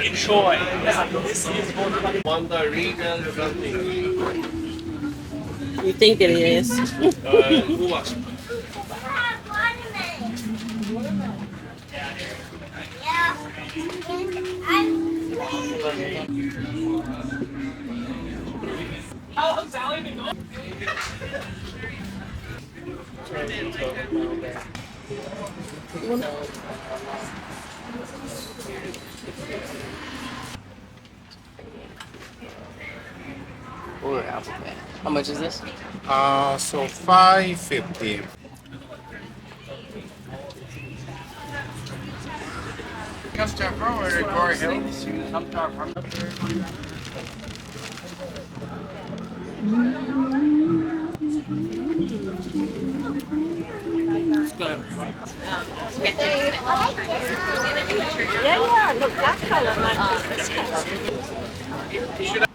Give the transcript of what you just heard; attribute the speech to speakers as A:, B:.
A: enjoy.
B: Wanda Regal something.
C: You think it is?
B: Uwas.
C: Or Apple Pay. How much is this?
D: So 550. Custom Pro or Core Hills?
C: Yeah, yeah. Look, that color.
B: You should